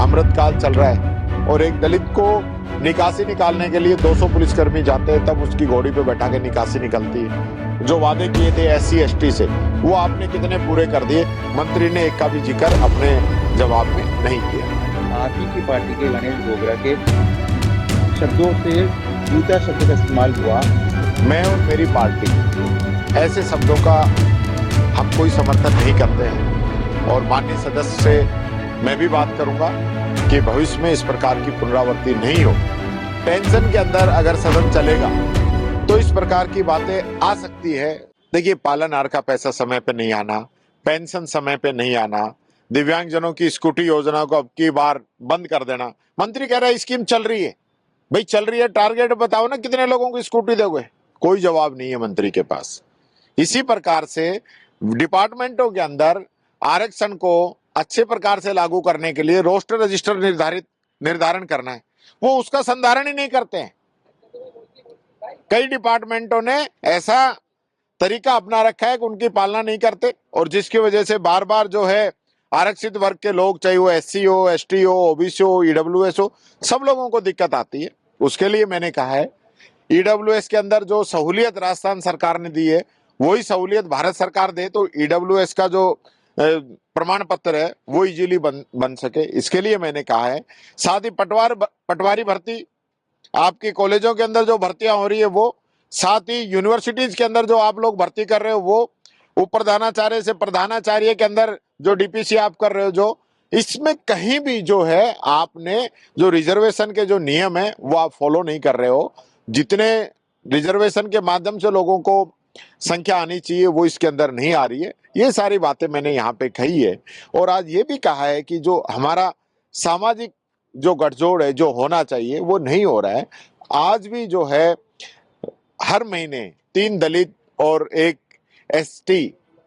अमृतकाल चल रहा है और एक दलित को निकासी निकालने के लिए 200 पुलिसकर्मी जाते हैं, तब उसकी घोड़ी पे बैठा के निकासी निकलती है। जो वादे किए थे SC ST से वो आपने कितने पूरे कर दिए? मंत्री ने एक का भी जिक्र अपने जवाब में नहीं किया। आप ही की पार्टी के गणेश गोगरा के शब्दों से जूता शब्द का इस्तेमाल हुआ। मैं और मेरी पार्टी ऐसे शब्दों का हम कोई समर्थन नहीं करते हैं और माननीय सदस्य से मैं भी बात करूंगा कि भविष्य में इस प्रकार की पुनरावृत्ति नहीं हो। पेंशन के अंदर अगर सदन चलेगा तो इस प्रकार की बातें आ सकती है। देखिए, पालनहार का पैसा समय पे नहीं आना, पेंशन समय पे नहीं आना, दिव्यांगजनों की स्कूटी योजना को अब की बार बंद कर देना। मंत्री कह रहा है स्कीम चल रही है। भाई चल रही है, टारगेट बताओ ना, कितने लोगों को स्कूटी दोगे? कोई जवाब नहीं है मंत्री के पास। इसी प्रकार से डिपार्टमेंटों के अंदर आरक्षण को अच्छे प्रकार से लागू करने के लिए रोस्टर रजिस्टर निर्धारण करना है, वो उसका संधारण ही नहीं करते हैं। कई डिपार्टमेंटों ने ऐसा तरीका अपना रखा है कि उनकी पालना नहीं करते और जिसकी वजह से बार बार जो है आरक्षित वर्ग के लोग, चाहे वो SC हो, ST हो, OBC हो, EWS हो, सब लोगों को दिक्कत आती है। उसके लिए मैंने कहा है EWS के अंदर जो सहूलियत राजस्थान सरकार ने दी है वही सहूलियत भारत सरकार दे तो EWS का जो प्रमाण पत्र है वो इजीली बन सके। इसके लिए मैंने कहा है। साथ ही पटवारी भर्ती, आपके कॉलेजों के अंदर जो भर्तियां हो रही है वो, साथ ही यूनिवर्सिटीज के अंदर जो आप लोग भर्ती कर रहे हो वो, उपप्रधानाचार्य से प्रधानाचार्य के अंदर जो DPC आप कर रहे हो, जो इसमें कहीं भी जो है आपने जो रिजर्वेशन के जो नियम है वो आप फॉलो नहीं कर रहे हो। जितने रिजर्वेशन के माध्यम से लोगों को संख्या आनी चाहिए वो इसके अंदर नहीं आ रही है। ये सारी बातें मैंने यहाँ पे कही है और आज ये भी कहा है कि जो हमारा सामाजिक जो गठजोड़ है जो होना चाहिए वो नहीं हो रहा है। आज भी जो है हर महीने 3 दलित और 1 ST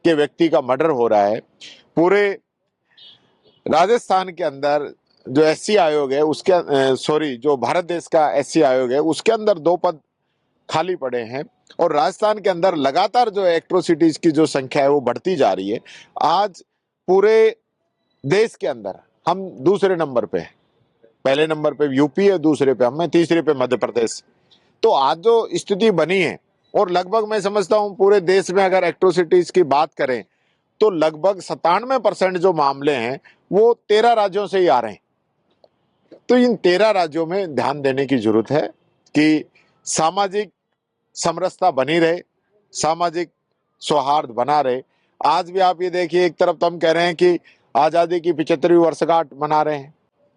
के व्यक्ति का मर्डर हो रहा है। पूरे राजस्थान के अंदर जो SC आयोग है उसके जो भारत देश का SC आयोग है उसके अंदर 2 पद खाली पड़े हैं और राजस्थान के अंदर लगातार जो एट्रोसिटीज की जो संख्या है वो बढ़ती जा रही है। आज पूरे देश के अंदर हम दूसरे नंबर पे हैं। पहले नंबर पे यूपी है, दूसरे पे हम हैं, तीसरे पे मध्य प्रदेश। तो आज जो स्थिति बनी है और लगभग मैं समझता हूं पूरे देश में अगर एट्रोसिटीज की बात करें तो लगभग 97% जो मामले हैं वो 13 राज्यों से ही आ रहे हैं। तो इन 13 राज्यों में ध्यान देने की जरूरत है कि सामाजिक समरसता बनी रहे, सामाजिक सौहार्द बना रहे। आज भी आप ये देखिए, एक तरफ तो हम कह रहे हैं कि आजादी की 75वीं वर्षगांठ मना रहे हैं,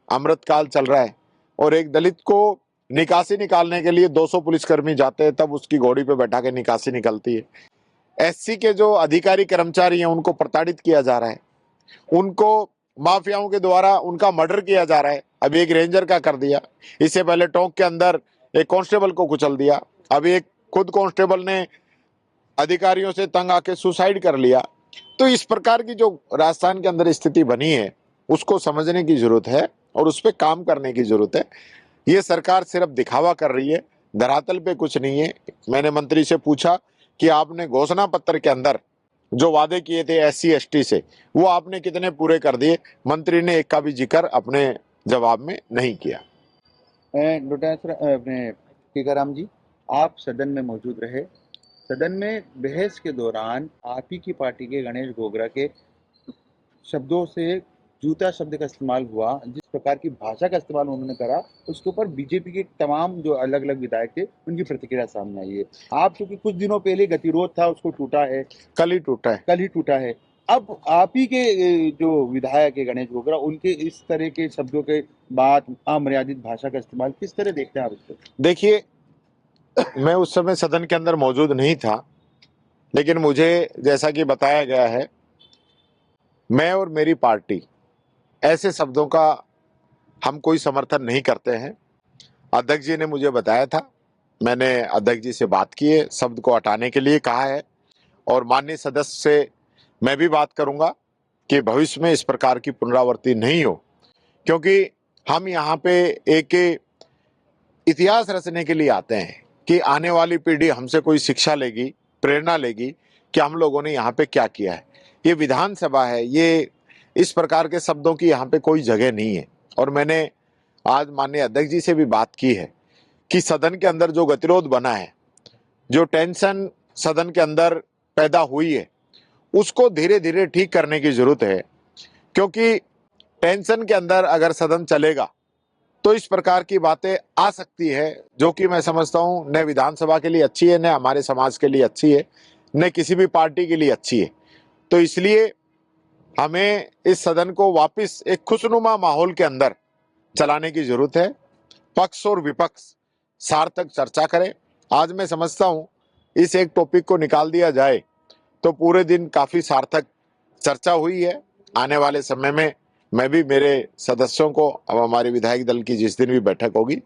अमृतकाल चल रहा है और एक दलित को निकासी निकालने के लिए 200 पुलिसकर्मी जाते हैं, तब उसकी घोड़ी पे बैठा के निकासी निकलती है। SC के जो अधिकारी कर्मचारी हैं उनको प्रताड़ित किया जा रहा है, उनको माफियाओं के द्वारा उनका मर्डर किया जा रहा है। अभी एक रेंजर का कर दिया, इससे पहले टोंक के अंदर एक कांस्टेबल को कुचल दिया, अभी एक खुद कांस्टेबल ने अधिकारियों से तंग आके सुसाइड कर लिया। तो इस प्रकार की जो राजस्थान के अंदर स्थिति बनी है उसको समझने की जरूरत है और उस पर काम करने की जरूरत है। ये सरकार सिर्फ दिखावा कर रही है, धरातल पे कुछ नहीं है। मैंने मंत्री से पूछा कि आपने घोषणा पत्र के अंदर जो वादे किए थे SC ST से वो आपने कितने पूरे कर दिए? मंत्री ने एक का भी जिक्र अपने जवाब में नहीं किया। अपने टीकाराम जी, आप सदन में मौजूद रहे। सदन में बहस के दौरान आप ही की पार्टी के गणेश गोगरा के शब्दों से जूता शब्द का इस्तेमाल हुआ। जिस प्रकार की भाषा का इस्तेमाल उन्होंने करा उसके ऊपर बीजेपी के तमाम जो अलग अलग विधायक थे उनकी प्रतिक्रिया सामने आई है। आप चूंकि कुछ दिनों पहले गतिरोध था उसको टूटा है, कल ही टूटा है। अब आप ही के जो विधायक है गणेश गोगरा, उनके इस तरह के शब्दों के बाद अमर्यादित भाषा का इस्तेमाल किस तरह देखते हैं आप इसको? देखिए, मैं उस समय सदन के अंदर मौजूद नहीं था, लेकिन मुझे जैसा कि बताया गया है, मैं और मेरी पार्टी ऐसे शब्दों का हम कोई समर्थन नहीं करते हैं। अध्यक्ष जी ने मुझे बताया था, मैंने अध्यक्ष जी से बात की है, शब्द को हटाने के लिए कहा है और माननीय सदस्य से मैं भी बात करूंगा कि भविष्य में इस प्रकार की पुनरावृत्ति नहीं हो, क्योंकि हम यहाँ पे एक इतिहास रचने के लिए आते हैं कि आने वाली पीढ़ी हमसे कोई शिक्षा लेगी, प्रेरणा लेगी कि हम लोगों ने यहाँ पे क्या किया है। ये विधानसभा है, ये इस प्रकार के शब्दों की यहाँ पे कोई जगह नहीं है। और मैंने आज माननीय अध्यक्ष जी से भी बात की है कि सदन के अंदर जो गतिरोध बना है, जो टेंशन सदन के अंदर पैदा हुई है, उसको धीरे धीरे ठीक करने की जरूरत है। क्योंकि टेंशन के अंदर अगर सदन चलेगा तो इस प्रकार की बातें आ सकती है, जो कि मैं समझता हूं न विधानसभा के लिए अच्छी है, न हमारे समाज के लिए अच्छी है, न किसी भी पार्टी के लिए अच्छी है। तो इसलिए हमें इस सदन को वापस एक खुशनुमा माहौल के अंदर चलाने की जरूरत है। पक्ष और विपक्ष सार्थक चर्चा करें। आज मैं समझता हूं इस एक टॉपिक को निकाल दिया जाए तो पूरे दिन काफी सार्थक चर्चा हुई है। आने वाले समय में मैं भी मेरे सदस्यों को, अब हमारे विधायक दल की जिस दिन भी बैठक होगी,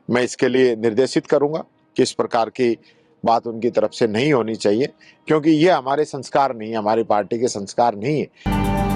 मैं इसके लिए निर्देशित करूंगा कि इस प्रकार की बात उनकी तरफ से नहीं होनी चाहिए, क्योंकि ये हमारे संस्कार नहीं है, हमारी पार्टी के संस्कार नहीं है।